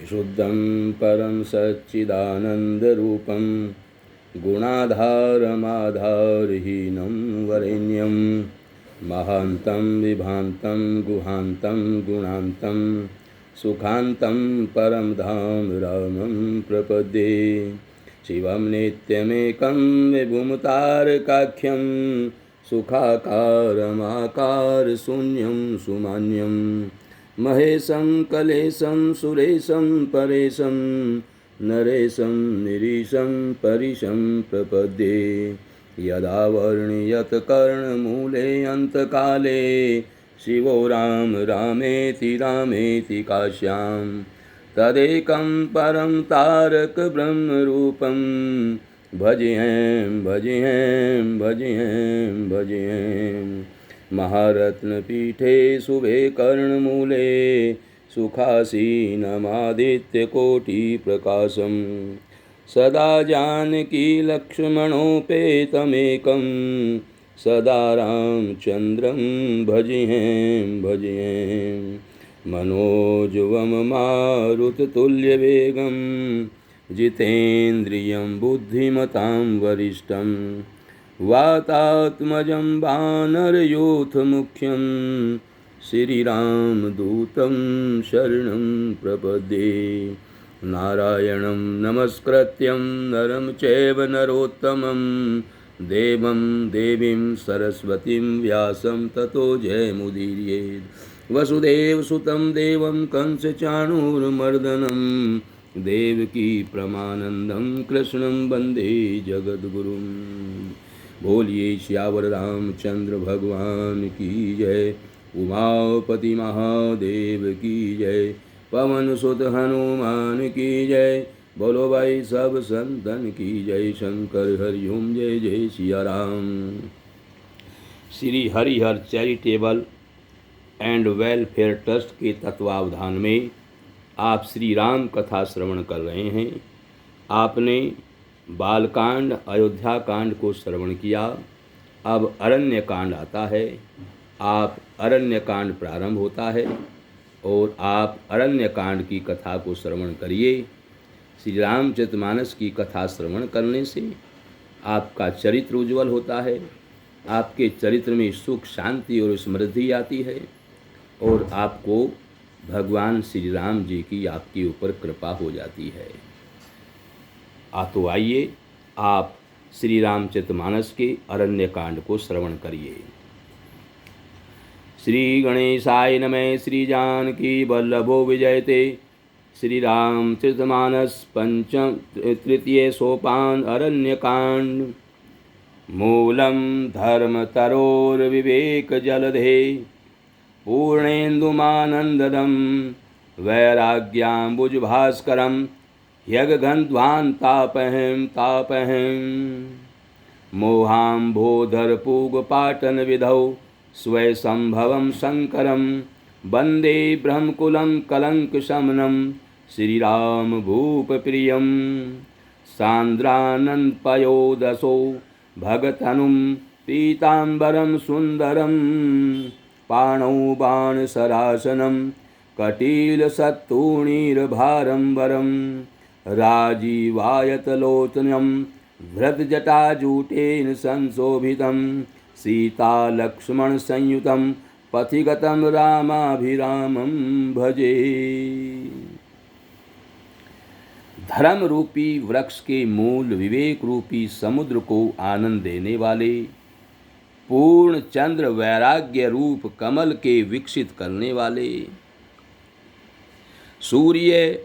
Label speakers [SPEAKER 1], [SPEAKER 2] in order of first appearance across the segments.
[SPEAKER 1] शुद्धं परं सच्चिदानन्दरूपं गुणाधारमाधारहीनं वरेण्यं महान्तं विभान्तं गुहान्तं गुणान्तं सुखान्तं परं धाम रामं प्रपद्ये। शिवं नित्यमेकं विभुमतारकाख्यं सुखाकारमाकारशून्यं सुमान्यं महेशं कलेशं सुरेशं परेशं नरेशं निरीशं परिशं प्रपद्ये। यदा वर्ण्यत कर्णमूले अन्तकाले शिवो राम रामेति रामेति काश्यां तदेकं परं तारक ब्रह्मरूपं भजेऽहं भजेऽहं भजेऽहं भजेऽहं। महारत्नपीठे शुभे कर्णमूले सुखासीनमादित्यकोटिप्रकाशं सदा जानकी लक्ष्मणोपेतमेकं सदा रामचन्द्रं भजेऽहं भजेऽहं। मनोजवं मारुततुल्यवेगं जितेन्द्रियं बुद्धिमतां वरिष्ठं वातात्मजं वानरयूथमुख्यं श्रीरामदूतं शरणं प्रपद्ये। नारायणं नमस्कृत्यं नरं चैव नरोत्तमं देवं देवीं सरस्वतीं व्यासं ततो जयमुदीरयेत्। वसुदेवसुतं देवं कंसचाणूरमर्दनं देवकी परमानन्दं कृष्णं वन्दे जगद्गुरुं। बोलिए श्यावर रामचंद्र भगवान की जय। उमापति महादेव की जय। पवन सुत हनुमान की जय। बोलो भाई सब संतन की जय। शंकर हरिओम जय जय Siya Ram. Shri Harihar charitable and welfare trust के तत्वावधान में आप श्री राम कथा श्रवण कर रहे हैं। आपने बालकांड अयोध्या कांड को श्रवण किया। अब अरण्य कांड आता है। आप अरण्य कांड प्रारंभ होता है और आप अरण्य कांड की कथा को श्रवण करिए। श्री रामचरितमानस की कथा श्रवण करने से आपका चरित्र उज्ज्वल होता है। आपके चरित्र में सुख शांति और समृद्धि आती है और आपको भगवान श्री राम जी की आपके ऊपर कृपा हो जाती है। तो आइए आप श्री रामचरितमानस के अरण्य कांड को श्रवण करिए। श्री गणेशाय नमः। श्री जानकी वल्लभो विजयते। श्री रामचरितमानस पंचम तृतीय सोपान अरण्य कांड। मूलम धर्मतरोर्विवेक जलधे पूर्णेन्दुमानन्ददं वैराग्याम्बुजभास्करं ह्यगन्ध्वान्तापहं तापहं। मोहाम्भोधरपूगपाटनविधौ स्वयंसम्भवं शङ्करं वन्दे ब्रह्मकुलं कलङ्कशमनं श्रीरामभूपप्रियं। सान्द्रानन्दपयोदशो भगतनुं पीताम्बरं सुन्दरं पाणौ बाणशरासनं कटीलसत्तूणीरभारम्बरं राजीवायतलोचनं भृतजटाजूटेन संशोभितं सीतालक्ष्मणसंयुतं पथिगतं रामाभिरामं भजे। धर्म रूपी वृक्ष के मूल विवेक रूपी समुद्र को आनंद देने वाले पूर्ण चंद्र वैराग्य रूप कमल के विकसित करने वाले सूर्य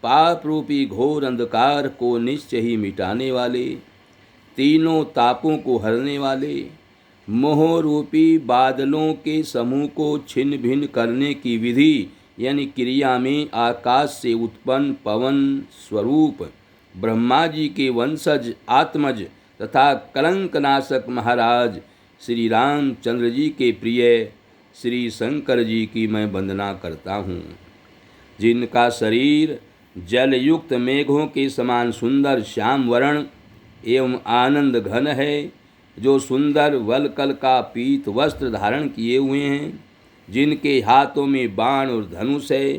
[SPEAKER 1] पाप रूपी घोर अंधकार को निश्चय ही मिटाने वाले तीनों तापों को हरने वाले मोह रूपी बादलों के समूह को छिन्न भिन्न करने की विधि यानी क्रिया में आकाश से उत्पन्न पवन स्वरूप ब्रह्मा जी के वंशज आत्मज तथा कलंकनाशक महाराज श्री रामचंद्र जी के प्रिय श्री शंकर जी की मैं वंदना करता हूँ, जिनका शरीर जलयुक्त मेघों के समान सुंदर श्याम वर्ण एवं आनंद घन है, जो सुंदर वलकल का पीत वस्त्र धारण किए हुए हैं, जिनके हाथों में बाण और धनुष है,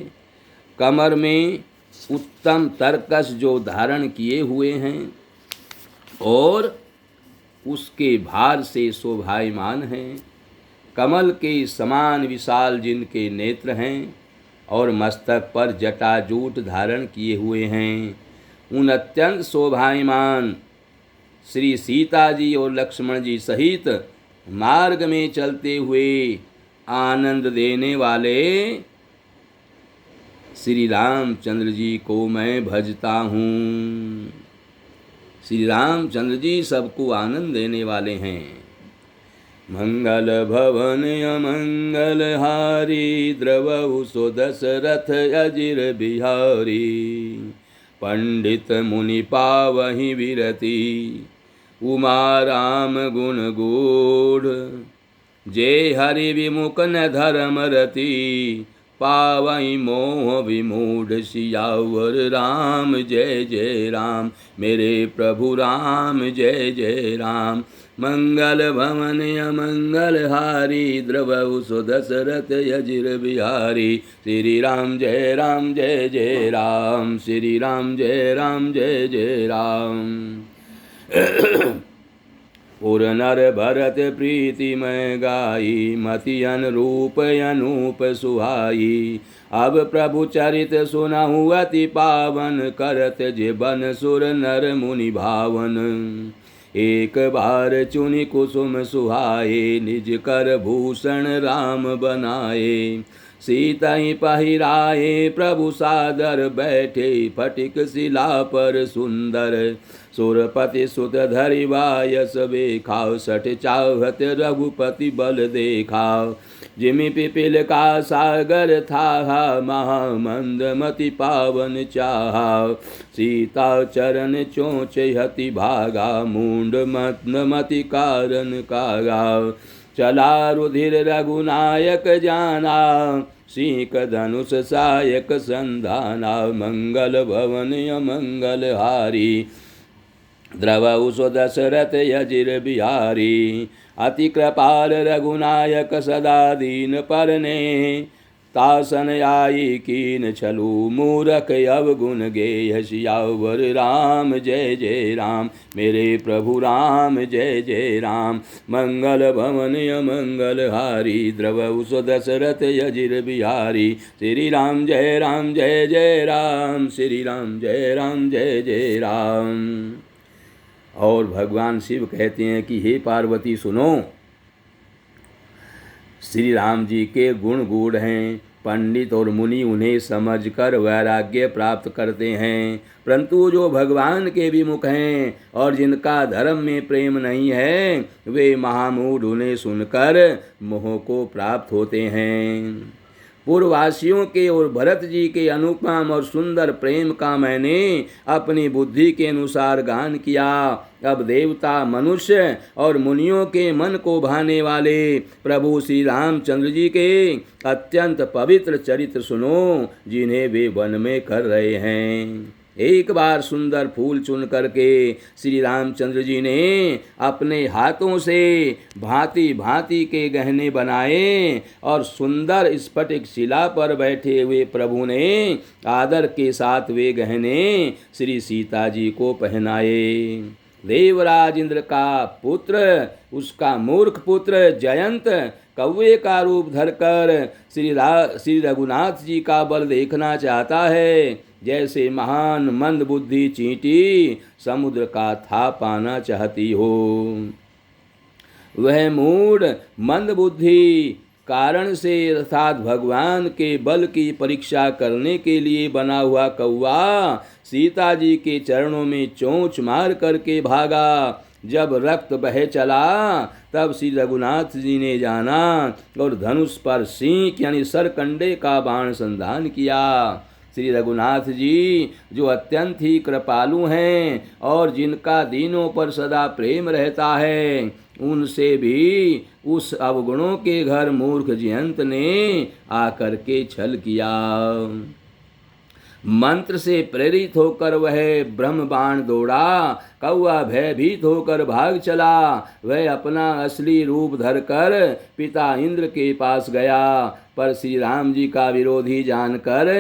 [SPEAKER 1] कमर में उत्तम तरकस जो धारण किए हुए हैं और उसके भार से शोभायमान हैं। कमल के समान विशाल जिनके नेत्र हैं और मस्तक पर जटाजूट धारण किए हुए हैं, उन अत्यंत शोभायमान श्री सीता जी और लक्ष्मण जी सहित मार्ग में चलते हुए आनंद देने वाले श्री रामचंद्र जी को मैं भजता हूँ। श्री रामचंद्र जी सबको आनंद देने वाले हैं। मंगल भवन अमंगल हारी द्रवहु सो दशरथ अजिर बिहारी। पंडित मुनि पावहि विरति उमा राम गुण गूढ़। जय हरि विमुख न धर्म रति पावई मोह विमूढ़। सियावर राम जय जय राम मेरे प्रभु राम जय जय राम। मंगल भवन अमंगल हारी द्रवहु सो दशरथ अजिर बिहारी। श्री राम जय जय राम श्री राम जय जय राम। पुर नर भरत प्रीति मैं गाई मति अनुरूप अनूप सुहाई। अब प्रभु चरित सुनहु अति पावन करत जीवन सुर नर मुनि भावन। एक बार चुनि कुसुम सुहाए निज कर भूषण राम बनाए। सीता ही पहिराए प्रभु सादर बैठे फटिक शिला पर सुंदर। सुरपति सुत धरि बायस बेखाव सठ चाहत रघुपति बल देखाव। जिमि पिपिल का सागर था महामंद मति पावन चाहा। सीता चरण चोच हति भागा मूंड मति कारण कागा। चला रुधिर रघुनायक जाना सीक धनुष सायक संधाना। मंगल भवन अमंगल हारी द्रवहु सो दशरथ अजिर बिहारी। अति कृपाल रघुनायक सदा दीन परने। तासन आई कीन छलु मूरख अवगुण गेय। सियावर राम जय जय राम मेरे प्रभु राम जय जय राम। मंगल भवन अमंगल हारी द्रवहु सो दशरथ अजिर बिहारी। श्री राम जय जय राम श्री राम जय जय राम। और भगवान शिव कहते हैं कि हे पार्वती सुनो, श्री राम जी के गुण गूढ़ हैं। पंडित और मुनि उन्हें समझकर वैराग्य प्राप्त करते हैं, परंतु जो भगवान के विमुख हैं और जिनका धर्म में प्रेम नहीं है वे महामूढ़ उन्हें सुनकर मोह को प्राप्त होते हैं। पूर्ववासियों के और भरत जी के अनुपम और सुंदर प्रेम का मैंने अपनी बुद्धि के अनुसार गान किया। अब देवता मनुष्य और मुनियों के मन को भाने वाले प्रभु श्री रामचंद्र जी के अत्यंत पवित्र चरित्र सुनो, जिन्हें वे वन में कर रहे हैं। एक बार सुंदर फूल चुन करके श्री रामचंद्र जी ने अपने हाथों से भांति भांति के गहने बनाए और सुंदर स्फटिक शिला पर बैठे हुए प्रभु ने आदर के साथ वे गहने श्री सीता जी को पहनाए। देवराज इंद्र का पुत्र, उसका मूर्ख पुत्र जयंत कौवे का रूप धरकर श्री रघुनाथ जी का बल देखना चाहता है, जैसे महान मंद बुद्धि चींटी समुद्र का था पाना चाहती हो। वह मूढ़ मंद बुद्धि कारण से अर्थात भगवान के बल की परीक्षा करने के लिए बना हुआ कौवा सीता जी के चरणों में चोंच मार करके भागा। जब रक्त बह चला तब श्री रघुनाथ जी ने जाना और धनुष पर सींग यानी सरकंडे का बाण संधान किया। श्री रघुनाथ जी जो अत्यंत ही कृपालु हैं और जिनका दीनों पर सदा प्रेम रहता है, उनसे भी उस अवगुणों के घर मूर्ख जयंत ने आकर के छल किया। मंत्र से प्रेरित होकर वह ब्रह्म बाण दौड़ा। कौआ भयभीत होकर भाग चला। वह अपना असली रूप धरकर पिता इंद्र के पास गया, पर श्री राम जी का विरोधी जानकर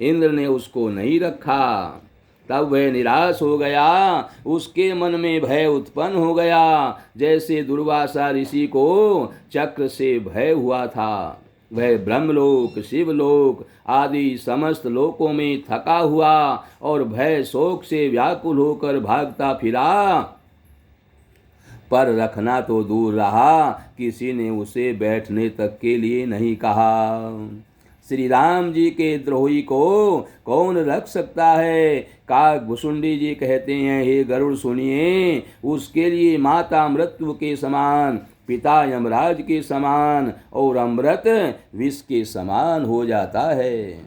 [SPEAKER 1] इंद्र ने उसको नहीं रखा। तब वह निराश हो गया। उसके मन में भय उत्पन्न हो गया, जैसे दुर्वासा ऋषि को चक्र से भय हुआ था। वह ब्रह्मलोक, शिवलोक आदि समस्त लोकों में थका हुआ और भय शोक से व्याकुल होकर भागता फिरा, पर रखना तो दूर रहा, किसी ने उसे बैठने तक के लिए नहीं कहा। श्री राम जी के द्रोही को कौन रख सकता है? काक भुसुंडी जी कहते हैं, हे गरुड़ सुनिए, उसके लिए माता मृत्यु के समान, पिता यमराज के समान और अमृत विष के समान हो जाता है।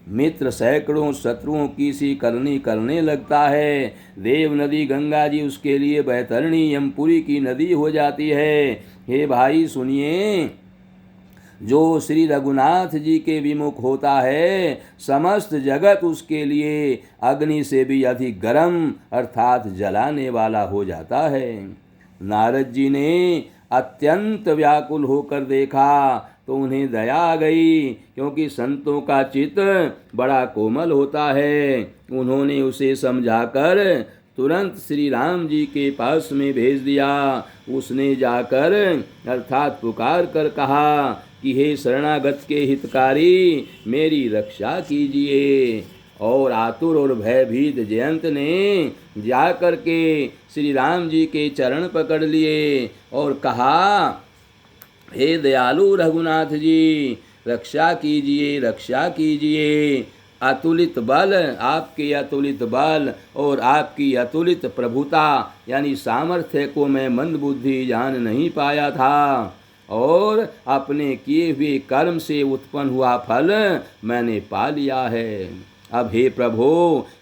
[SPEAKER 1] मित्र सैकड़ों शत्रुओं की सी करनी करने लगता है। देव नदी गंगा जी उसके लिए बैतरणी यमपुरी की नदी हो जाती है। हे भाई सुनिए, जो श्री रघुनाथ जी के विमुख होता है, समस्त जगत उसके लिए अग्नि से भी अधिक गर्म अर्थात जलाने वाला हो जाता है। नारद जी ने अत्यंत व्याकुल होकर देखा तो उन्हें दया आ गई, क्योंकि संतों का चित्त बड़ा कोमल होता है। उन्होंने उसे समझाकर तुरंत श्री राम जी के पास में भेज दिया। उसने जाकर अर्थात पुकार कर कहा कि हे शरणागत के हितकारी, मेरी रक्षा कीजिए। और आतुर और भयभीत जयंत ने जाकर के श्री राम जी के चरण पकड़ लिए और कहा, हे दयालु रघुनाथ जी, रक्षा कीजिए, रक्षा कीजिए। अतुलित बल, आपके अतुलित बल और आपकी अतुलित प्रभुता यानी सामर्थ्य को मैं मंदबुद्धि जान नहीं पाया था, और अपने किए हुए कर्म से उत्पन्न हुआ फल मैंने पा लिया है। अब हे प्रभु,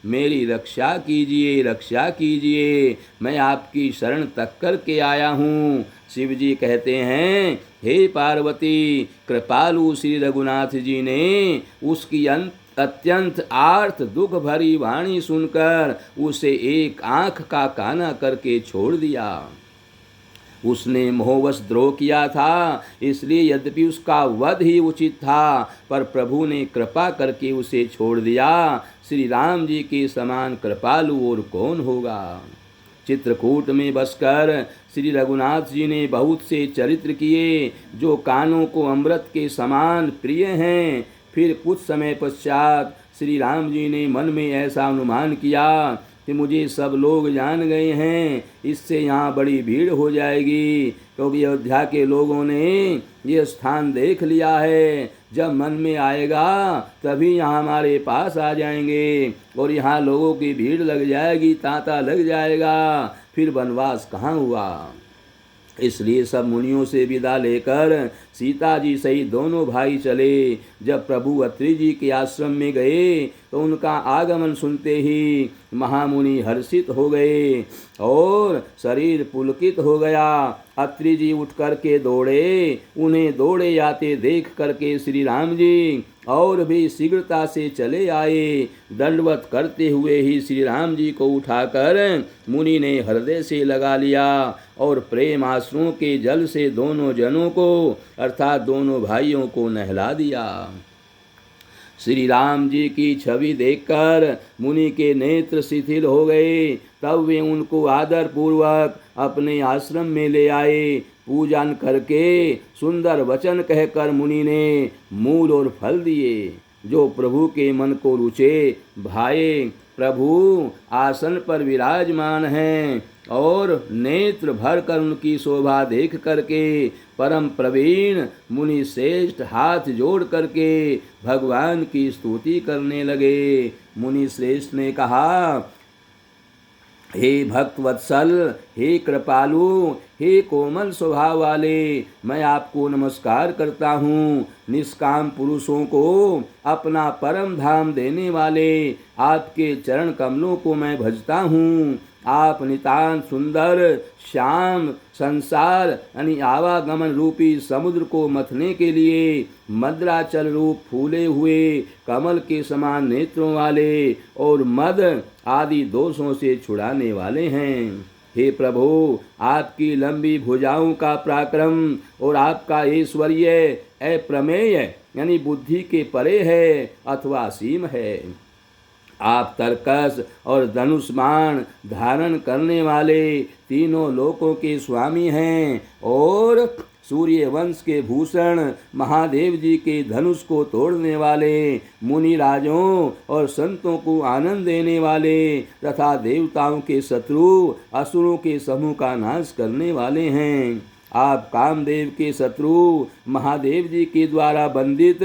[SPEAKER 1] मेरी रक्षा कीजिए, रक्षा कीजिए, मैं आपकी शरण तक करके आया हूँ। शिव जी कहते हैं, हे पार्वती, कृपालु श्री रघुनाथ जी ने उसकी अत्यंत आर्त दुख भरी वाणी सुनकर उसे एक आंख का काना करके छोड़ दिया। उसने मोहवश द्रोह किया था, इसलिए यद्यपि उसका वध ही उचित था, पर प्रभु ने कृपा करके उसे छोड़ दिया। श्री राम जी के समान कृपालु और कौन होगा? चित्रकूट में बसकर श्री रघुनाथ जी ने बहुत से चरित्र किए जो कानों को अमृत के समान प्रिय हैं। फिर कुछ समय पश्चात श्री राम जी ने मन में ऐसा अनुमान किया कि मुझे सब लोग जान गए हैं, इससे यहाँ बड़ी भीड़ हो जाएगी, क्योंकि अयोध्या के लोगों ने ये स्थान देख लिया है। जब मन में आएगा तभी यहाँ हमारे पास आ जाएंगे और यहाँ लोगों की भीड़ लग जाएगी, तांता लग जाएगा, फिर वनवास कहाँ हुआ। इसलिए सब मुनियों से विदा लेकर सीता जी सहित दोनों भाई चले। जब प्रभु अत्रि जी के आश्रम में गए तो उनका आगमन सुनते ही महामुनि हर्षित हो गए और शरीर पुलकित हो गया। अत्रि जी उठ करके दौड़े। उन्हें दौड़े आते देख करके श्री राम जी और भी शीघ्रता से चले आए। दंडवत करते हुए ही श्री राम जी को उठाकर मुनि ने हृदय से लगा लिया और प्रेम आंसुओं के जल से दोनों जनों को अर्थात दोनों भाइयों को नहला दिया। श्री राम जी की छवि देखकर मुनि के नेत्र शिथिल हो गए। तब वे उनको आदर पूर्वक अपने आश्रम में ले आए। पूजन करके सुंदर वचन कहकर मुनि ने मूल और फल दिए जो प्रभु के मन को रुचे। भाई प्रभु आसन पर विराजमान हैं और नेत्र भर कर उनकी शोभा देख करके परम प्रवीण मुनि श्रेष्ठ हाथ जोड़ करके भगवान की स्तुति करने लगे। मुनि श्रेष्ठ ने कहा, हे भक्त वत्सल, हे कृपालु, हे कोमल स्वभाव वाले, मैं आपको नमस्कार करता हूँ। निष्काम पुरुषों को अपना परम धाम देने वाले आपके चरण कमलों को मैं भजता हूँ। आप नितांत सुंदर श्याम संसार यानी आवागमन रूपी समुद्र को मथने के लिए मद्राचल रूप फूले हुए कमल के समान नेत्रों वाले और मद आदि दोषों से छुड़ाने वाले हैं। हे प्रभु, आपकी लंबी भुजाओं का पराक्रम और आपका ऐश्वर्य अप्रमेय यानी बुद्धि के परे है अथवा असीम है। आप तरकस और धनुष बाण धारण करने वाले तीनों लोकों के स्वामी हैं और सूर्य वंश के भूषण महादेव जी के धनुष को तोड़ने वाले, मुनि राजों और संतों को आनंद देने वाले तथा देवताओं के शत्रु असुरों के समूह का नाश करने वाले हैं। आप कामदेव के शत्रु महादेव जी के द्वारा बंदित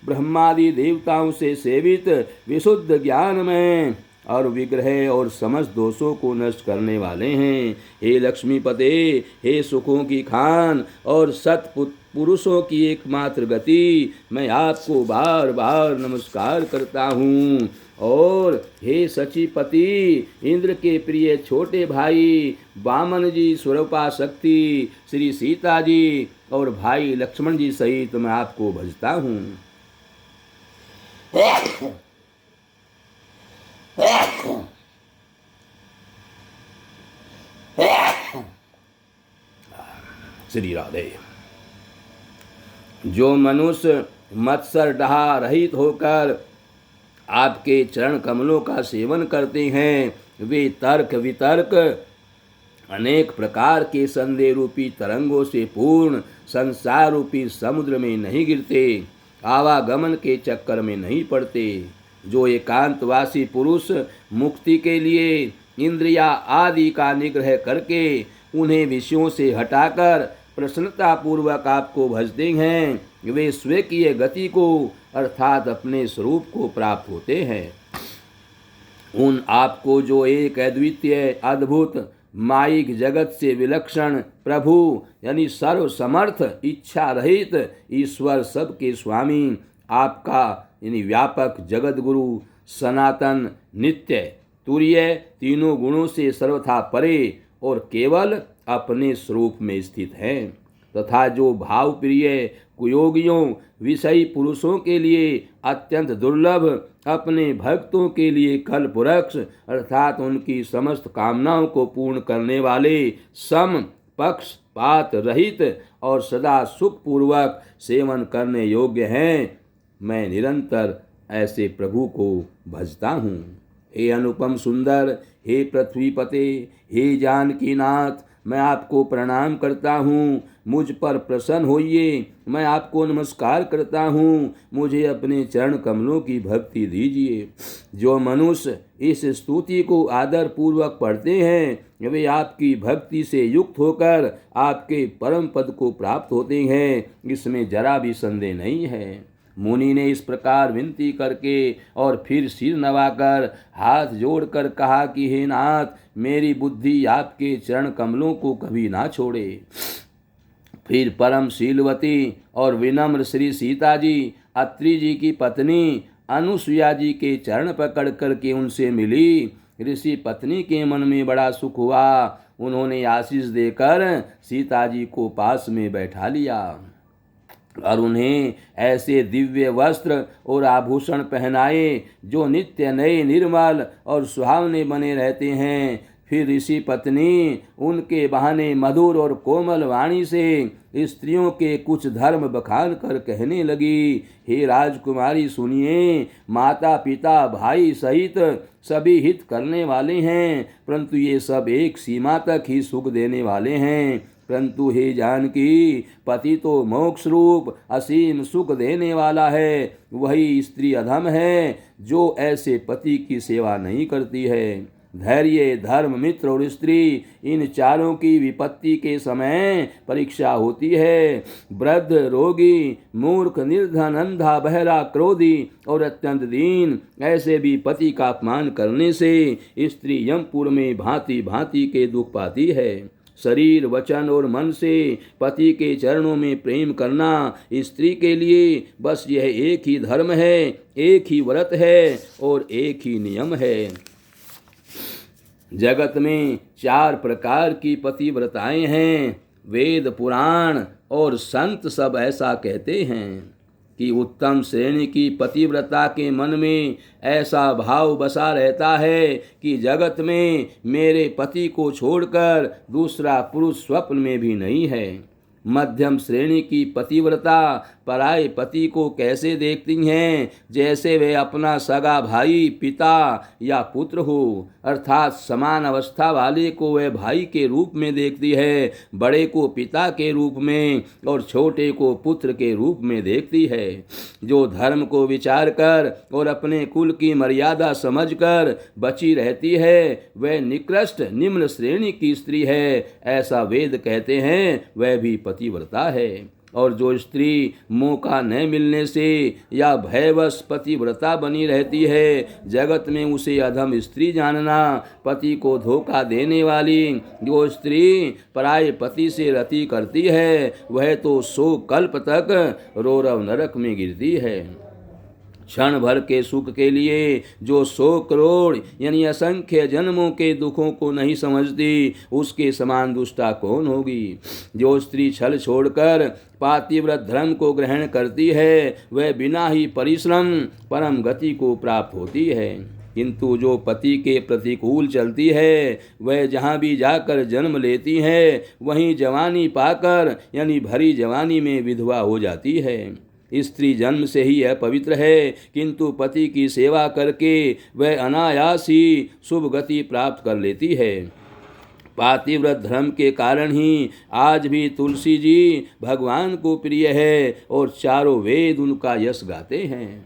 [SPEAKER 1] ब्रह्मादि देवताओं से सेवित विशुद्ध ज्ञान में और विग्रह और समस्त दोषों को नष्ट करने वाले हैं। हे लक्ष्मीपते, हे सुखों की खान और सत पुरुषों की एकमात्र गति, मैं आपको बार बार नमस्कार करता हूँ। और हे सचीपति, इंद्र के प्रिय छोटे भाई वामन जी, स्वरूपा शक्ति श्री सीता जी और भाई लक्ष्मण जी सहित मैं आपको भजता हूँ। श्री राधे। जो मनुष्य मत्सर डहा रहित होकर आपके चरण कमलों का सेवन करते हैं, वे तर्क वितर्क अनेक प्रकार के संदेह रूपी तरंगों से पूर्ण संसार रूपी समुद्र में नहीं गिरते, आवागमन के चक्कर में नहीं पड़ते। जो एकांतवासी पुरुष मुक्ति के लिए इंद्रिया आदि का निग्रह करके उन्हें विषयों से हटाकर प्रसन्नता पूर्वक आपको भजते हैं, वे स्वीकीय गति को अर्थात अपने स्वरूप को प्राप्त होते हैं। उन आपको जो एक अद्वितीय अद्भुत माइक जगत से विलक्षण प्रभु यानी सर्व समर्थ इच्छा रहित ईश्वर सबके स्वामी, आपका यानी व्यापक जगत गुरु सनातन नित्य तुर्य तीनों गुणों से सर्वथा परे और केवल अपने स्वरूप में स्थित है, तथा जो भाव प्रिय कुयोगियों विषयी पुरुषों के लिए अत्यंत दुर्लभ, अपने भक्तों के लिए कल्पवृक्ष अर्थात उनकी समस्त कामनाओं को पूर्ण करने वाले, सम पक्षपात रहित और सदा सुखपूर्वक सेवन करने योग्य हैं, मैं निरंतर ऐसे प्रभु को भजता हूँ। हे अनुपम सुंदर, हे पृथ्वीपते, हे जानकीनाथ, मैं आपको प्रणाम करता हूँ। मुझ पर प्रसन्न होइए, मैं आपको नमस्कार करता हूँ। मुझे अपने चरण कमलों की भक्ति दीजिए। जो मनुष्य इस स्तुति को आदर पूर्वक पढ़ते हैं, वे आपकी भक्ति से युक्त होकर आपके परम पद को प्राप्त होते हैं, इसमें जरा भी संदेह नहीं है। मुनि ने इस प्रकार विनती करके और फिर सिर नवाकर हाथ जोड़कर कहा कि हे नाथ, मेरी बुद्धि आपके चरण कमलों को कभी ना छोड़े। फिर परम शीलवती और विनम्र श्री सीता जी अत्रि जी की पत्नी अनुसुया जी के चरण पकड़ करके उनसे मिली। ऋषि पत्नी के मन में बड़ा सुख हुआ। उन्होंने आशीष देकर सीता जी को पास में बैठा लिया और उन्हें ऐसे दिव्य वस्त्र और आभूषण पहनाए जो नित्य नए निर्मल और सुहावने बने रहते हैं। फिर ऋषि पत्नी उनके बहाने मधुर और कोमल वाणी से स्त्रियों के कुछ धर्म बखान कर कहने लगी, हे राजकुमारी सुनिए, माता पिता भाई सहित सभी हित करने वाले हैं, परंतु ये सब एक सीमा तक ही सुख देने वाले हैं। परंतु हे जानकी, पति तो मोक्ष रूप असीम सुख देने वाला है। वही स्त्री अधम है जो ऐसे पति की सेवा नहीं करती है। धैर्य, धर्म, मित्र और स्त्री, इन चारों की विपत्ति के समय परीक्षा होती है। वृद्ध, रोगी, मूर्ख, निर्धन, अंधा, बहरा, क्रोधी और अत्यंत दीन, ऐसे भी पति का अपमान करने से स्त्री यमपुर में भांति भांति के दुख पाती है। शरीर, वचन और मन से पति के चरणों में प्रेम करना स्त्री के लिए बस यह एक ही धर्म है, एक ही व्रत है और एक ही नियम है। जगत में 4 प्रकार की पतिव्रताएं हैं। वेद, पुराण और संत सब ऐसा कहते हैं कि उत्तम श्रेणी की पतिव्रता के मन में ऐसा भाव बसा रहता है कि जगत में मेरे पति को छोड़कर दूसरा पुरुष स्वप्न में भी नहीं है। मध्यम श्रेणी की पतिव्रता पराये पति को कैसे देखती हैं? जैसे वे अपना सगा भाई, पिता या पुत्र हो, अर्थात समान अवस्था वाले को वह भाई के रूप में देखती है, बड़े को पिता के रूप में और छोटे को पुत्र के रूप में देखती है। जो धर्म को विचार कर और अपने कुल की मर्यादा समझकर बची रहती है, वह निकृष्ट निम्न श्रेणी की स्त्री है, ऐसा वेद कहते हैं। वह भी पतिव्रता है। और जो स्त्री मौका न मिलने से या भयवश पतिव्रता बनी रहती है, जगत में उसे अधम स्त्री जानना। पति को धोखा देने वाली जो स्त्री पराये पति से रति करती है, वह तो 100 कल्प तक रौरव नरक में गिरती है। क्षण भर के सुख के लिए जो 100 करोड़ यानी असंख्य जन्मों के दुखों को नहीं समझती, उसके समान दुष्टा कौन होगी। जो स्त्री छल छोड़कर पातिव्रत धर्म को ग्रहण करती है, वह बिना ही परिश्रम परम गति को प्राप्त होती है। किंतु जो पति के प्रतिकूल चलती है, वह जहाँ भी जाकर जन्म लेती है, वहीं जवानी पाकर यानी भरी जवानी में विधवा हो जाती है। स्त्री जन्म से ही अपवित्र है, किंतु पति की सेवा करके वह अनायास ही शुभ गति प्राप्त कर लेती है। पातिव्रत धर्म के कारण ही आज भी तुलसी जी भगवान को प्रिय है और चारों वेद उनका यश गाते हैं।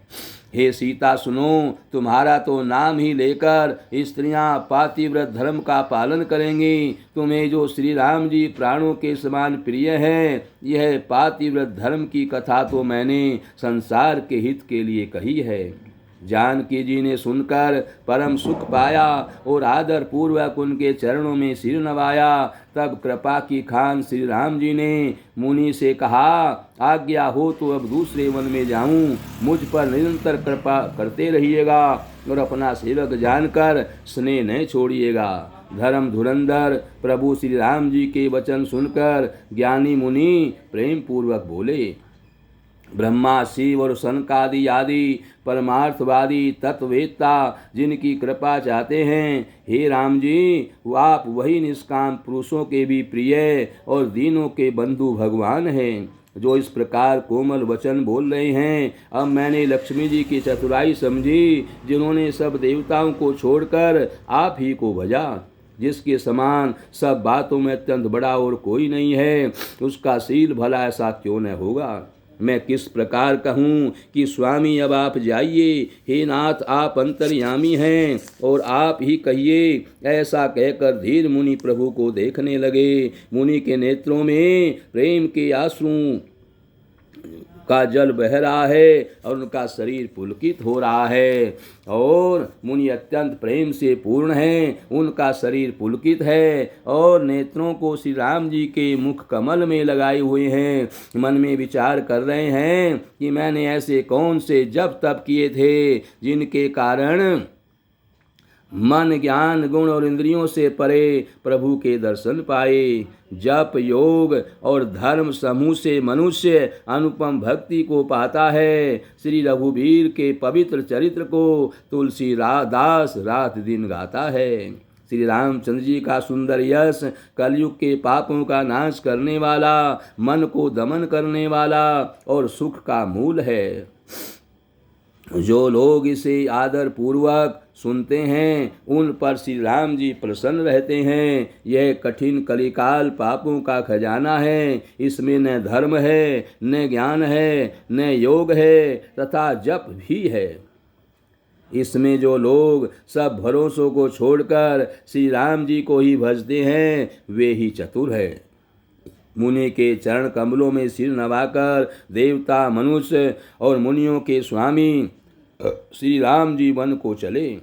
[SPEAKER 1] हे सीता सुनो, तुम्हारा तो नाम ही लेकर स्त्रियां पातिव्रत धर्म का पालन करेंगी। तुम्हें जो श्री राम जी प्राणों के समान प्रिय है, यह पातिव्रत धर्म की कथा तो मैंने संसार के हित के लिए कही है। जानकी जी ने सुनकर परम सुख पाया और आदर पूर्वक उनके चरणों में सिर नवाया। तब कृपा की खान श्री राम जी ने मुनि से कहा, आज्ञा हो तो अब दूसरे वन में जाऊं। मुझ पर निरंतर कृपा करते रहिएगा और अपना सेवक जानकर स्नेह न छोड़िएगा। धर्म धुरंधर प्रभु श्री राम जी के वचन सुनकर ज्ञानी मुनि प्रेम पूर्वक बोले, ब्रह्मा, शिव और सनकादि आदि परमार्थवादी तत्ववेत्ता जिनकी कृपा चाहते हैं, हे राम जी, आप वही निष्काम पुरुषों के भी प्रिय और दीनों के बंधु भगवान हैं, जो इस प्रकार कोमल वचन बोल रहे हैं। अब मैंने लक्ष्मी जी की चतुराई समझी, जिन्होंने सब देवताओं को छोड़कर आप ही को भजा। जिसके समान सब बातों में अत्यंत बड़ा और कोई नहीं है, उसका शील भला ऐसा क्यों न होगा। मैं किस प्रकार कहूँ कि स्वामी अब आप जाइए, हे नाथ आप अंतर्यामी हैं और आप ही कहिए। ऐसा कहकर धीर मुनि प्रभु को देखने लगे। मुनि के नेत्रों में प्रेम के आंसू का जल बह रहा है और उनका शरीर पुलकित हो रहा है। और मुनि अत्यंत प्रेम से पूर्ण हैं, उनका शरीर पुलकित है और नेत्रों को श्री राम जी के मुख कमल में लगाए हुए हैं। मन में विचार कर रहे हैं कि मैंने ऐसे कौन से जप तप किए थे, जिनके कारण मन, ज्ञान, गुण और इंद्रियों से परे प्रभु के दर्शन पाए। जप, योग और धर्म समूह से मनुष्य अनुपम भक्ति को पाता है। श्री रघुवीर के पवित्र चरित्र को तुलसी दास रात दिन गाता है। श्री रामचंद्र जी का सुंदर यश कलयुग के पापों का नाश करने वाला, मन को दमन करने वाला और सुख का मूल है। जो लोग इसे आदर पूर्वक सुनते हैं, उन पर श्री राम जी प्रसन्न रहते हैं। यह कठिन कलिकाल पापों का खजाना है। इसमें न धर्म है, न ज्ञान है, न योग है तथा जप भी है। इसमें जो लोग सब भरोसों को छोड़कर श्री राम जी को ही भजते हैं, वे ही चतुर है। मुनि के चरण कमलों में सिर नवाकर देवता, मनुष्य और मुनियों के स्वामी श्री राम जी वन को चले।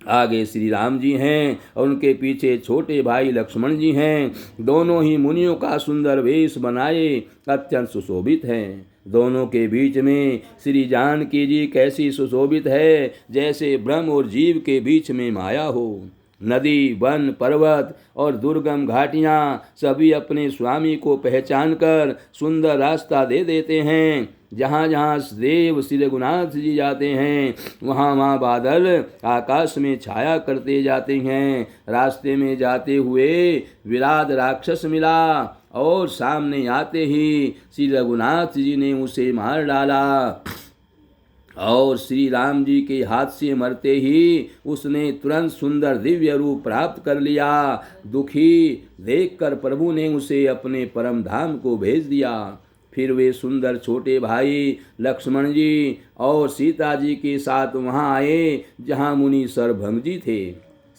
[SPEAKER 1] आगे श्री राम जी हैं और उनके पीछे छोटे भाई लक्ष्मण जी हैं। दोनों ही मुनियों का सुंदर वेश बनाए अत्यंत सुशोभित हैं। दोनों के बीच में श्री जानकी जी कैसी सुशोभित है, जैसे ब्रह्म और जीव के बीच में माया हो। नदी, वन, पर्वत और दुर्गम घाटियाँ सभी अपने स्वामी को पहचान कर सुंदर रास्ता दे देते हैं। जहाँ जहाँ देव श्री रघुनाथ जी जाते हैं वहाँ वहाँ बादल आकाश में छाया करते जाते हैं। रास्ते में जाते हुए विराट राक्षस मिला और सामने आते ही श्री रघुनाथ जी ने उसे मार डाला और श्री राम जी के हाथ से मरते ही उसने तुरंत सुंदर दिव्य रूप प्राप्त कर लिया। दुखी देखकर प्रभु ने उसे अपने परम धाम को भेज दिया। फिर वे सुंदर छोटे भाई लक्ष्मण जी और सीता जी के साथ वहाँ आए जहाँ मुनि सरभंग जी थे।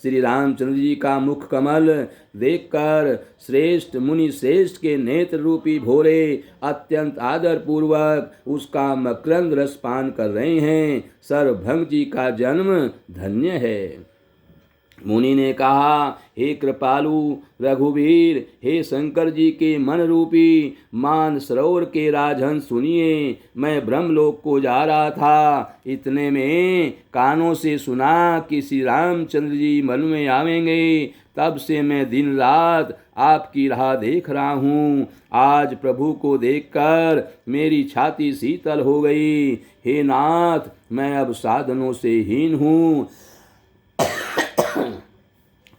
[SPEAKER 1] श्री रामचंद्र जी का मुख कमल देखकर श्रेष्ठ मुनि श्रेष्ठ के नेत्र रूपी भोरे अत्यंत आदर पूर्वक उसका मकरंद रस पान कर रहे हैं। सरभंग जी का जन्म धन्य है। मुनि ने कहा, हे कृपालु रघुवीर, हे शंकर जी के मन रूपी मान सरोवर के राजहंस सुनिए, मैं ब्रह्मलोक को जा रहा था। इतने में कानों से सुना कि श्री रामचंद्र जी मन में आवेंगे। तब से मैं दिन रात आपकी राह देख रहा हूँ। आज प्रभु को देखकर मेरी छाती शीतल हो गई। हे नाथ, मैं अब साधनों से हीन हूँ,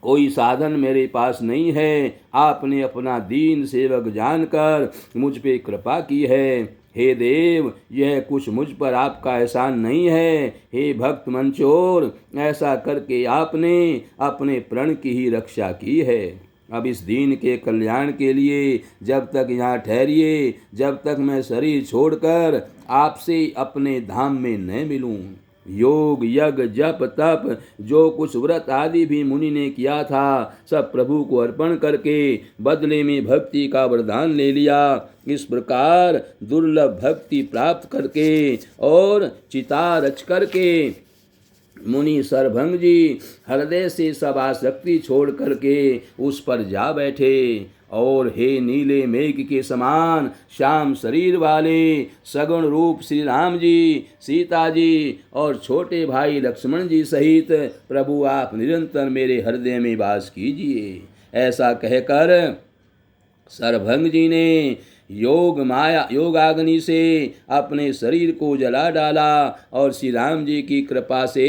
[SPEAKER 1] कोई साधन मेरे पास नहीं है। आपने अपना दीन सेवक जानकर मुझ पे कृपा की है। हे देव, यह कुछ मुझ पर आपका एहसान नहीं है। हे भक्त मंचोर, ऐसा करके आपने अपने प्रण की ही रक्षा की है। अब इस दीन के कल्याण के लिए जब तक यहाँ ठहरिए, जब तक मैं शरीर छोड़कर आपसे अपने धाम में न मिलूं। योग, यज्ञ, जप, तप, जो कुछ व्रत आदि भी मुनि ने किया था सब प्रभु को अर्पण करके बदले में भक्ति का वरदान ले लिया। इस प्रकार दुर्लभ भक्ति प्राप्त करके और चिता रच करके मुनि सरभंग जी हृदय से सब आसक्ति छोड़ करके उस पर जा बैठे और हे नीले मेघ के समान श्याम शरीर वाले सगुण रूप श्री राम जी, सीता जी और छोटे भाई लक्ष्मण जी सहित प्रभु आप निरंतर मेरे हृदय में वास कीजिए। ऐसा कहकर सरभंग जी ने योगाग्नि से अपने शरीर को जला डाला और श्री राम जी की कृपा से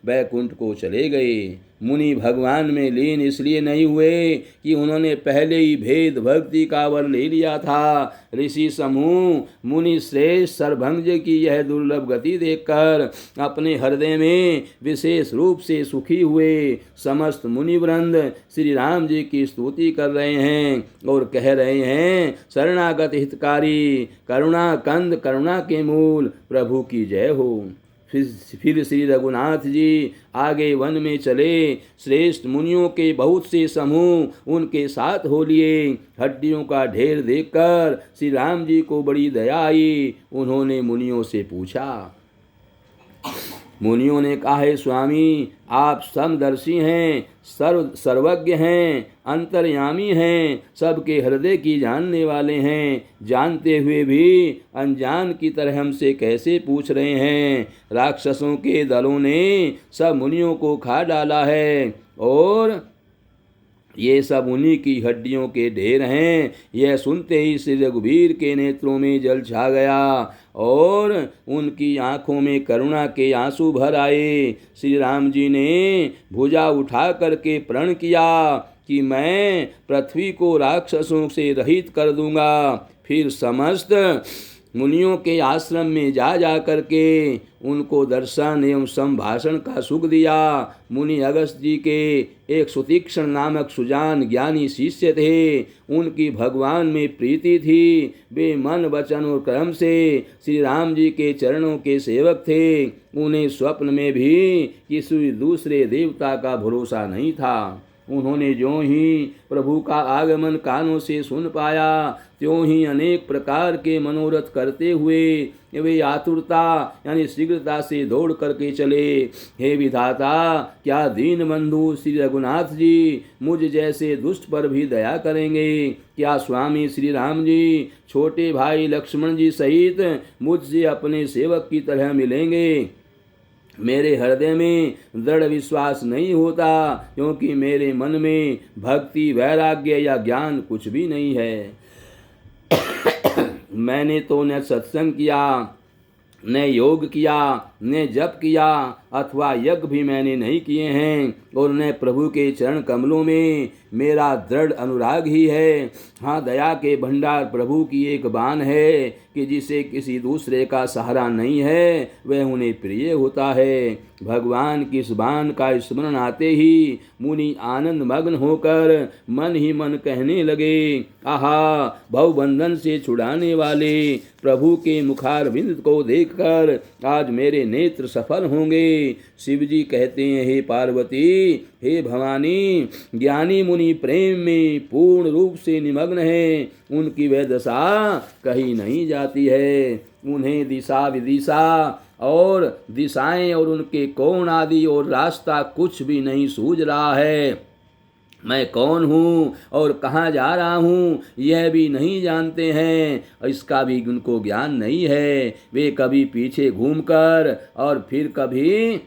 [SPEAKER 1] वैकुंठ को चले गए। मुनि भगवान में लीन इसलिए नहीं हुए कि उन्होंने पहले ही भेद भक्ति का वर ले लिया था। ऋषि समूह मुनि श्रेष्ठ सरभंग की यह दुर्लभ गति देखकर अपने हृदय में विशेष रूप से सुखी हुए। समस्त मुनि वृंद श्री राम जी की स्तुति कर रहे हैं और कह रहे हैं, शरणागत हितकारी, करुणा कंद, करुणा के मूल, प्रभु की जय हो। फिर श्री रघुनाथ जी आगे वन में चले। श्रेष्ठ मुनियों के बहुत से समूह उनके साथ हो लिए। हड्डियों का ढेर देखकर श्री राम जी को बड़ी दया आई। उन्होंने मुनियों से पूछा। मुनियों ने कहा, हे स्वामी, आप समदर्शी हैं, सर्वज्ञ हैं, अंतर्यामी हैं, सबके हृदय की जानने वाले हैं। जानते हुए भी अनजान की तरह हमसे कैसे पूछ रहे हैं? राक्षसों के दलों ने सब मुनियों को खा डाला है और ये सब उन्हीं की हड्डियों के ढेर हैं। यह सुनते ही श्री रघुवीर के नेत्रों में जल छा गया और उनकी आंखों में करुणा के आंसू भर आए। श्री राम जी ने भुजा उठा करके प्रण किया कि मैं पृथ्वी को राक्षसों से रहित कर दूंगा। फिर समस्त मुनियों के आश्रम में जा करके उनको दर्शन एवं संभाषण का सुख दिया। मुनि अगस्त जी के एक सुतीक्ष्ण नामक सुजान ज्ञानी शिष्य थे। उनकी भगवान में प्रीति थी। वे मन, वचन और कर्म से श्री राम जी के चरणों के सेवक थे। उन्हें स्वप्न में भी किसी दूसरे देवता का भरोसा नहीं था। उन्होंने जो ही प्रभु का आगमन कानों से सुन पाया, त्यों ही अनेक प्रकार के मनोरथ करते हुए वे आतुरता यानी शीघ्रता से दौड़ करके चले। हे विधाता, क्या दीन बंधु श्री रघुनाथ जी मुझ जैसे दुष्ट पर भी दया करेंगे? क्या स्वामी श्री राम जी छोटे भाई लक्ष्मण जी सहित मुझसे अपने सेवक की तरह मिलेंगे? मेरे हृदय में दृढ़ विश्वास नहीं होता, क्योंकि मेरे मन में भक्ति, वैराग्य या ज्ञान कुछ भी नहीं है। मैंने तो न सत्संग किया, न योग किया, न जप किया, अथवा यज्ञ भी मैंने नहीं किए हैं, और न प्रभु के चरण कमलों में मेरा दृढ़ अनुराग ही है। हाँ, दया के भंडार प्रभु की एक बान है कि जिसे किसी दूसरे का सहारा नहीं है, वह उन्हें प्रिय होता है। भगवान की इस बान का स्मरण आते ही मुनि आनंद मग्न होकर मन ही मन कहने लगे, आहा, भवबंधन से छुड़ाने वाले प्रभु के मुखारविंद को देखकर आज मेरे नेत्र सफल होंगे। शिव जी कहते हैं, हे पार्वती, हे भवानी, ज्ञानी मुनि प्रेम में पूर्ण रूप से निमग्न हैं, उनकी वह दशा कहीं नहीं जाती है। उन्हें दिशा विदिशा और दिशाएं और उनके कोण आदि और रास्ता कुछ भी नहीं सूझ रहा है। मैं कौन हूँ और कहाँ जा रहा हूँ यह भी नहीं जानते हैं, इसका भी उनको ज्ञान नहीं है। वे कभी पीछे घूमकर और फिर कभी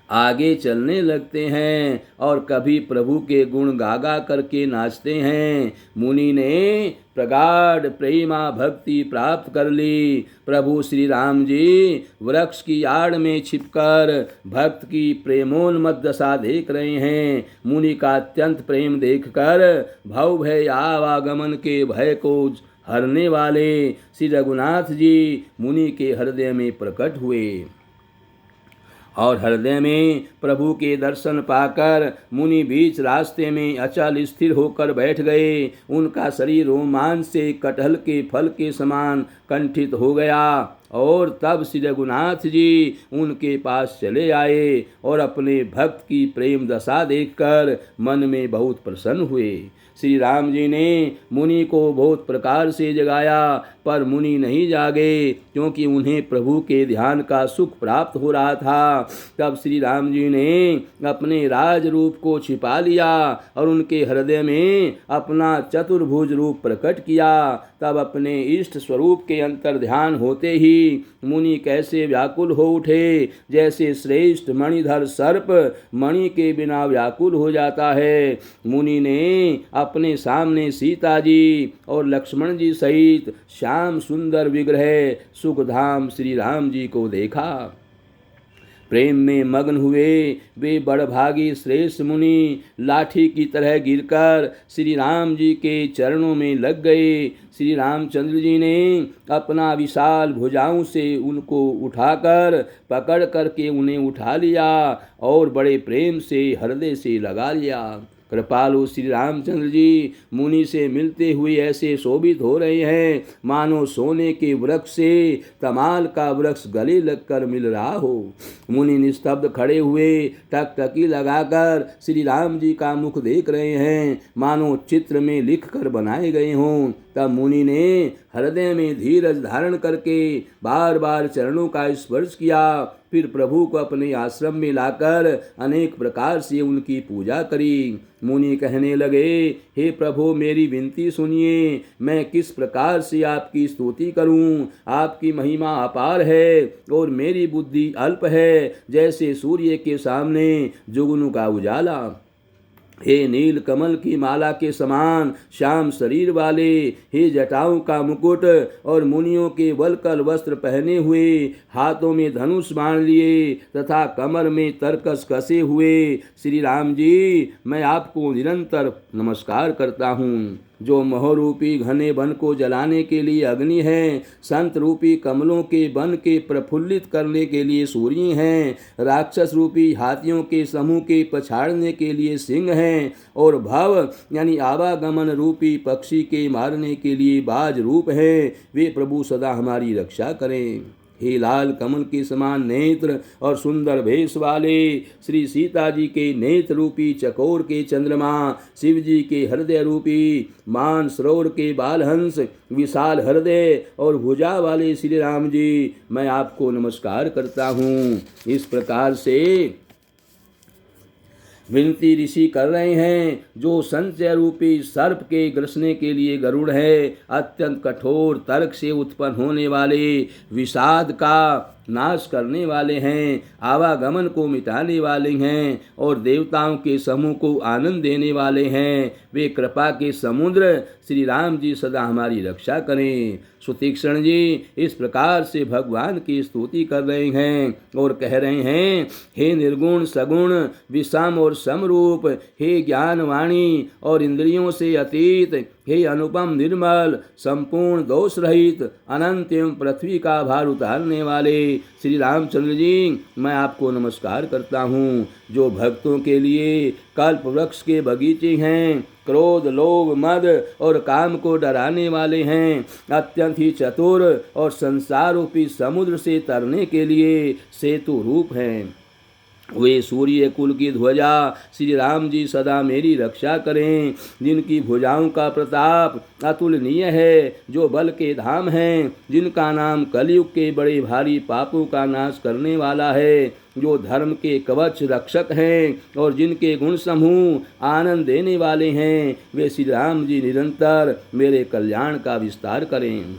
[SPEAKER 1] आगे चलने लगते हैं और कभी प्रभु के गुण गा गा करके नाचते हैं। मुनि ने प्रगाढ़ प्रेमा भक्ति प्राप्त कर ली। प्रभु श्री राम जी वृक्ष की आड़ में छिपकर भक्त की प्रेमोन्मत्त दशा देख रहे हैं। मुनि का अत्यंत प्रेम देखकर भव भय आवागमन के भय को हरने वाले श्री रघुनाथ जी मुनि के हृदय में प्रकट हुए और हृदय में प्रभु के दर्शन पाकर मुनि बीच रास्ते में अचल स्थिर होकर बैठ गए। उनका शरीर रोमांच से कटहल के फल के समान कंठित हो गया और तब श्री रघुनाथ जी उनके पास चले आए और अपने भक्त की प्रेम दशा देखकर मन में बहुत प्रसन्न हुए। श्री राम जी ने मुनि को बहुत प्रकार से जगाया, पर मुनि नहीं जागे, क्योंकि उन्हें प्रभु के ध्यान का सुख प्राप्त हो रहा था। तब श्री राम जी ने अपने राज रूप को छिपा लिया और उनके हृदय में अपना चतुर्भुज रूप प्रकट किया। तब अपने इष्ट स्वरूप के अंतर ध्यान होते ही मुनि कैसे व्याकुल हो उठे, जैसे श्रेष्ठ मणिधर सर्प मणि के बिना व्याकुल हो जाता है। मुनि ने अपने सामने सीता जी और लक्ष्मण जी सहित श्याम सुंदर विग्रह सुखधाम श्री राम जी को देखा। प्रेम में मग्न हुए वे बड़भागी श्रेष्ठ मुनि लाठी की तरह गिरकर श्री राम जी के चरणों में लग गए। श्री रामचंद्र जी ने अपना विशाल भुजाओं से उनको उठाकर पकड़ करके उन्हें उठा लिया और बड़े प्रेम से हृदय से लगा लिया। कृपालु श्री रामचंद्र जी मुनि से मिलते हुए ऐसे शोभित हो रहे हैं, मानो सोने के वृक्ष से तमाल का वृक्ष गले लगकर मिल रहा हो। मुनि निस्तब्ध खड़े हुए टकटकी लगाकर श्री राम जी का मुख देख रहे हैं, मानो चित्र में लिख कर बनाए गए हों। तब मुनि ने हृदय में धीरज धारण करके बार बार चरणों का स्पर्श किया, फिर प्रभु को अपने आश्रम में लाकर अनेक प्रकार से उनकी पूजा करी। मुनि कहने लगे, हे प्रभु, मेरी विनती सुनिए, मैं किस प्रकार से आपकी स्तुति करूं। आपकी महिमा अपार है और मेरी बुद्धि अल्प है, जैसे सूर्य के सामने जुगनू का उजाला। हे नील कमल की माला के समान श्याम शरीर वाले, हे जटाओं का मुकुट और मुनियों के वलकल वस्त्र पहने हुए, हाथों में धनुष बाण लिए तथा कमर में तरकस कसे हुए श्री राम जी, मैं आपको निरंतर नमस्कार करता हूँ। जो मोहरूपी घने वन को जलाने के लिए अग्नि है, संत रूपी कमलों के वन के प्रफुल्लित करने के लिए सूर्य हैं, राक्षस रूपी हाथियों के समूह के पछाड़ने के लिए सिंह हैं, और भव यानी आवागमन रूपी पक्षी के मारने के लिए बाज रूप हैं, वे प्रभु सदा हमारी रक्षा करें। हे लाल कमल के समान नेत्र और सुंदर भेष वाले श्री सीता जी के नेत्र रूपी चकोर के चंद्रमा, शिव जी के हृदय रूपी मान सरोवर के बालहंस, विशाल हृदय और भुजा वाले श्री राम जी, मैं आपको नमस्कार करता हूँ। इस प्रकार से विनती ऋषि कर रहे हैं। जो संचय रूपी सर्प के ग्रसने के लिए गरुड़ है, अत्यंत कठोर तर्क से उत्पन्न होने वाले विषाद का नाश करने वाले हैं, आवागमन को मिटाने वाले हैं और देवताओं के समूह को आनंद देने वाले हैं। वे कृपा के समुद्र श्री राम जी सदा हमारी रक्षा करें। सुतीक्ष्ण जी इस प्रकार से भगवान की स्तुति कर रहे हैं और कह रहे हैं, हे निर्गुण सगुण विषम और समरूप, हे ज्ञान वाणी और इंद्रियों से अतीत, हे अनुपम निर्मल संपूर्ण दोष रहित अनंत एवं पृथ्वी का भार उतारने वाले श्री रामचंद्र जी, मैं आपको नमस्कार करता हूँ, जो भक्तों के लिए कल्प वृक्ष के बगीचे हैं, क्रोध लोभ मद और काम को डराने वाले हैं, अत्यंत ही चतुर और संसार रूपी समुद्र से तरने के लिए सेतु रूप हैं। वे सूर्य कुल की ध्वजा श्री राम जी सदा मेरी रक्षा करें, जिनकी भुजाओं का प्रताप अतुलनीय है, जो बल के धाम हैं, जिनका नाम कलयुग के बड़े भारी पापों का नाश करने वाला है, जो धर्म के कवच रक्षक हैं और जिनके गुण समूह आनंद देने वाले हैं, वे श्री राम जी निरंतर मेरे कल्याण का विस्तार करें।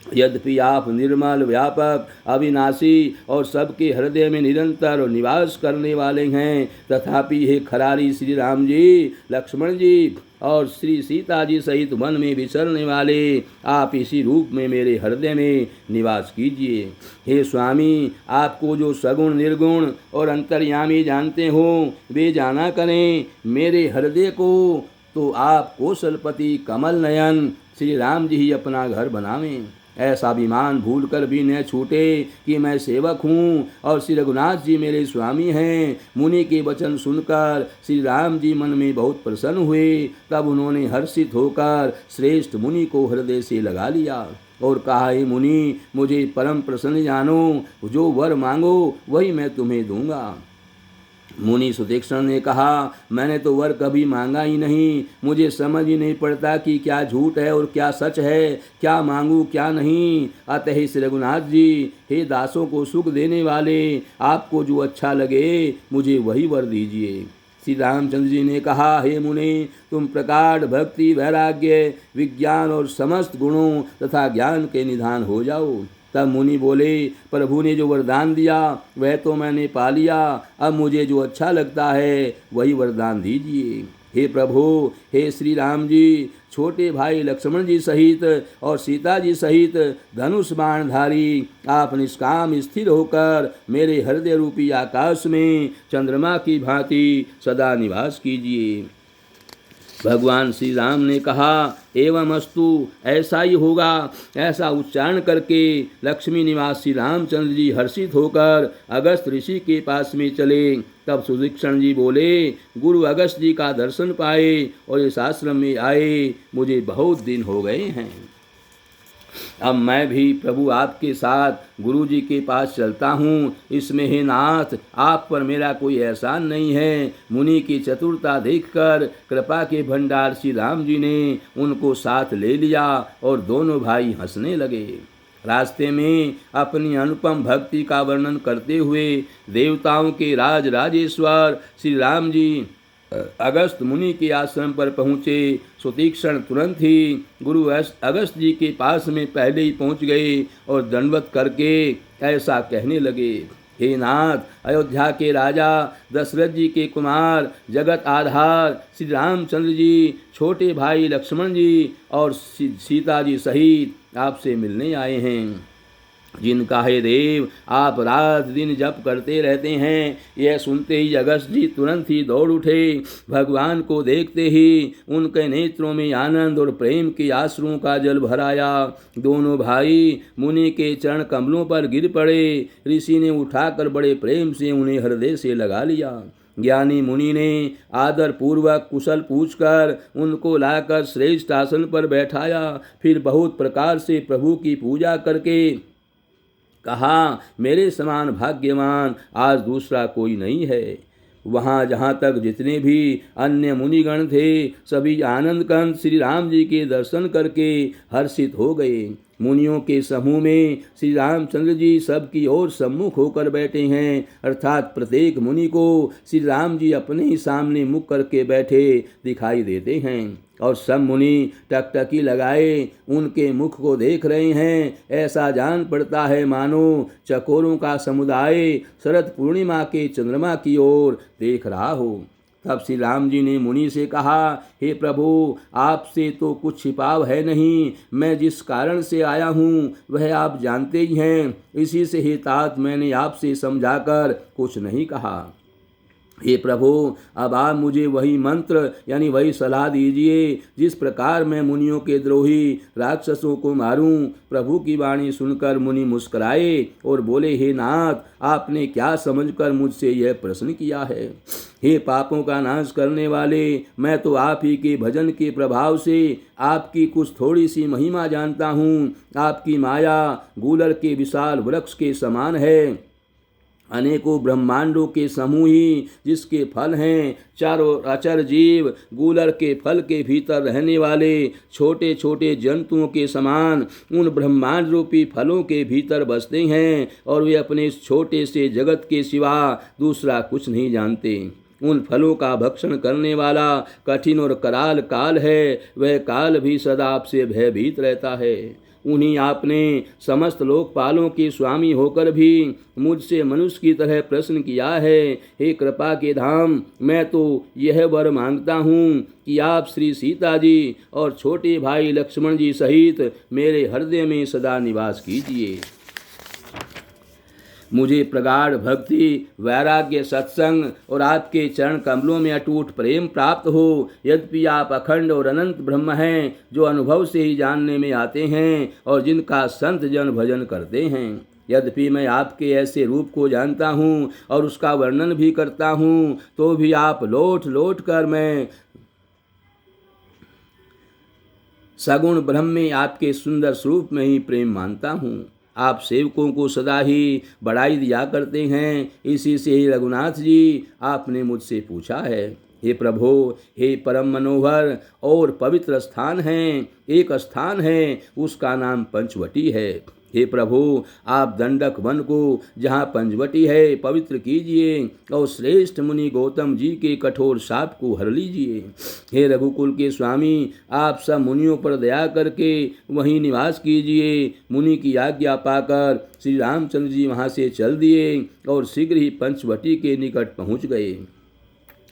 [SPEAKER 1] यद्यपि आप निर्मल व्यापक अविनाशी और सबके हृदय में निरंतर निवास करने वाले हैं, तथापि हे खरारी श्री राम जी, लक्ष्मण जी और श्री सीता जी सहित वन में विचरने वाले, आप इसी रूप में मेरे हृदय में निवास कीजिए। हे स्वामी, आपको जो सगुण निर्गुण और अंतर्यामी जानते हो वे जाना करें। मेरे हृदय को तो आप कौशलपति कमल नयन श्री राम जी ही अपना घर बनावें। ऐसा अभिमान भूल कर भी न छूटे कि मैं सेवक हूँ और श्री रघुनाथ जी मेरे स्वामी हैं। मुनि के वचन सुनकर श्री राम जी मन में बहुत प्रसन्न हुए। तब उन्होंने हर्षित होकर श्रेष्ठ मुनि को हृदय से लगा लिया और कहा, हे मुनि, मुझे परम प्रसन्न जानो, जो वर मांगो वही मैं तुम्हें दूंगा। मुनि सुतीक्ष्ण ने कहा, मैंने तो वर कभी मांगा ही नहीं, मुझे समझ ही नहीं पड़ता कि क्या झूठ है और क्या सच है, क्या मांगू क्या नहीं। अतः श्री रघुनाथ जी, हे दासों को सुख देने वाले, आपको जो अच्छा लगे मुझे वही वर दीजिए। श्री रामचंद्र जी ने कहा, हे मुनि, तुम प्रकांड भक्ति वैराग्य विज्ञान और समस्त गुणों तथा ज्ञान के निधान हो जाओ। तब मुनि बोले, प्रभु ने जो वरदान दिया वह तो मैंने पा लिया, अब मुझे जो अच्छा लगता है वही वरदान दीजिए। हे प्रभु, हे श्री राम जी, छोटे भाई लक्ष्मण जी सहित और सीता जी सहित धनुष बाणधारी आप निष्काम स्थिर होकर मेरे हृदय रूपी आकाश में चंद्रमा की भांति सदा निवास कीजिए। भगवान श्री राम ने कहा, एवं अस्तु, ऐसा ही होगा। ऐसा उच्चारण करके लक्ष्मी निवास श्री रामचंद्र जी हर्षित होकर अगस्त ऋषि के पास में चले। तब सुतीक्ष्ण जी बोले, गुरु अगस्त जी का दर्शन पाए और इस आश्रम में आए मुझे बहुत दिन हो गए हैं। अब मैं भी प्रभु आपके साथ गुरु जी के पास चलता हूँ। इसमें हे नाथ, आप पर मेरा कोई एहसान नहीं है। मुनि की चतुरता देखकर कृपा के भंडार श्री राम जी ने उनको साथ ले लिया और दोनों भाई हंसने लगे। रास्ते में अपनी अनुपम भक्ति का वर्णन करते हुए देवताओं के राज राजेश्वर श्री राम जी अगस्त मुनि के आश्रम पर पहुँचे। सुतीक्ष्ण तुरंत ही गुरु अगस्त जी के पास में पहले ही पहुँच गए और दंडवत करके ऐसा कहने लगे, हे नाथ, अयोध्या के राजा दशरथ जी के कुमार जगत आधार श्री रामचंद्र जी छोटे भाई लक्ष्मण जी और सीता जी सहित आपसे मिलने आए हैं। जिनका हे देव आप रात दिन जप करते रहते हैं। यह सुनते ही अगस्त जी तुरंत ही दौड़ उठे। भगवान को देखते ही उनके नेत्रों में आनंद और प्रेम के आंसुओं का जल भर आया। दोनों भाई मुनि के चरण कमलों पर गिर पड़े। ऋषि ने उठाकर बड़े प्रेम से उन्हें हृदय से लगा लिया। ज्ञानी मुनि ने आदर पूर्वक कुशल पूछकर उनको लाकर श्रेष्ठ आसन पर बैठाया। फिर बहुत प्रकार से प्रभु की पूजा करके कहा, मेरे समान भाग्यवान आज दूसरा कोई नहीं है। वहाँ जहाँ तक जितने भी अन्य मुनिगण थे सभी आनंद कंद श्री राम जी के दर्शन करके हर्षित हो गए। मुनियों के समूह में श्री रामचंद्र जी सबकी ओर सम्मुख होकर बैठे हैं, अर्थात प्रत्येक मुनि को श्री राम जी अपने ही सामने मुख करके बैठे दिखाई देते हैं। और सब मुनि टकटकी लगाए उनके मुख को देख रहे हैं। ऐसा जान पड़ता है मानो चकोरों का समुदाय शरद पूर्णिमा के चंद्रमा की ओर देख रहा हो। तब श्री राम जी ने मुनि से कहा, हे प्रभु, आपसे तो कुछ छिपाव है नहीं। मैं जिस कारण से आया हूँ वह आप जानते ही हैं। इसी से हे तात मैंने आपसे समझाकर कुछ नहीं कहा। हे प्रभु, अब आप मुझे वही मंत्र यानी वही सलाह दीजिए जिस प्रकार मैं मुनियों के द्रोही राक्षसों को मारूं। प्रभु की वाणी सुनकर मुनि मुस्कुराए और बोले, हे नाथ, आपने क्या समझकर मुझसे यह प्रश्न किया है। हे पापों का नाश करने वाले, मैं तो आप ही के भजन के प्रभाव से आपकी कुछ थोड़ी सी महिमा जानता हूँ। आपकी माया गूलर के विशाल वृक्ष के समान है। अनेकों ब्रह्मांडों के समूह ही जिसके फल हैं। चारों अचर जीव गूलर के फल के भीतर रहने वाले छोटे छोटे जंतुओं के समान उन ब्रह्मांड रूपी फलों के भीतर बसते हैं और वे अपने छोटे से जगत के सिवा दूसरा कुछ नहीं जानते। उन फलों का भक्षण करने वाला कठिन और कराल काल है। वह काल भी सदा आपसे भयभीत रहता है। उन्हीं आपने समस्त लोकपालों के स्वामी होकर भी मुझसे मनुष्य की तरह प्रश्न किया है। हे कृपा के धाम, मैं तो यह वर मांगता हूँ कि आप श्री सीता जी और छोटे भाई लक्ष्मण जी सहित मेरे हृदय में सदा निवास कीजिए। मुझे प्रगाढ़ भक्ति, वैराग्य, सत्संग और आपके चरण कमलों में अटूट प्रेम प्राप्त हो। यद्यपि आप अखंड और अनंत ब्रह्म हैं जो अनुभव से ही जानने में आते हैं और जिनका संत जन भजन करते हैं। यद्यपि मैं आपके ऐसे रूप को जानता हूँ और उसका वर्णन भी करता हूँ, तो भी आप लौट लौट कर मैं सगुण ब्रह्म में आपके सुंदर स्वरूप में ही प्रेम मानता हूँ। आप सेवकों को सदा ही बढ़ाई दिया करते हैं। इसी से ही रघुनाथ जी आपने मुझसे पूछा है। हे प्रभो, हे परम मनोहर और पवित्र स्थान है, एक स्थान है, उसका नाम पंचवटी है। हे प्रभु, आप दंडक वन को जहाँ पंचवटी है पवित्र कीजिए और श्रेष्ठ मुनि गौतम जी के कठोर शाप को हर लीजिए। हे रघुकुल के स्वामी, आप सब मुनियों पर दया करके वहीं निवास कीजिए। मुनि की आज्ञा पाकर श्री रामचंद्र जी वहाँ से चल दिए और शीघ्र ही पंचवटी के निकट पहुँच गए।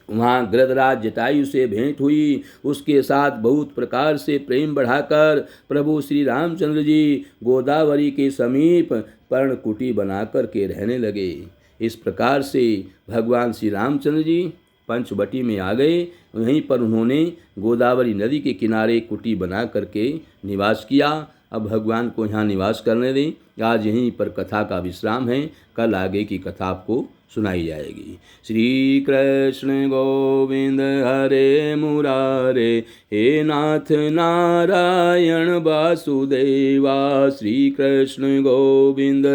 [SPEAKER 1] वहाँ गृधराज जटायु से भेंट हुई। उसके साथ बहुत प्रकार से प्रेम बढ़ाकर प्रभु श्री रामचंद्र जी गोदावरी के समीप पर्णकुटी बनाकर के रहने लगे। इस प्रकार से भगवान श्री रामचंद्र जी पंचवटी में आ गए। वहीं पर उन्होंने गोदावरी नदी के किनारे कुटी बना करके निवास किया। अब भगवान को यहाँ निवास करने दें। आज यहीं पर कथा का विश्राम है। कल आगे की कथा आपको सुनाई जाएगी। श्री कृष्ण गोविंद हरे मुरारे, हे नाथ नारायण वासुदेवा। श्री कृष्ण गोविंद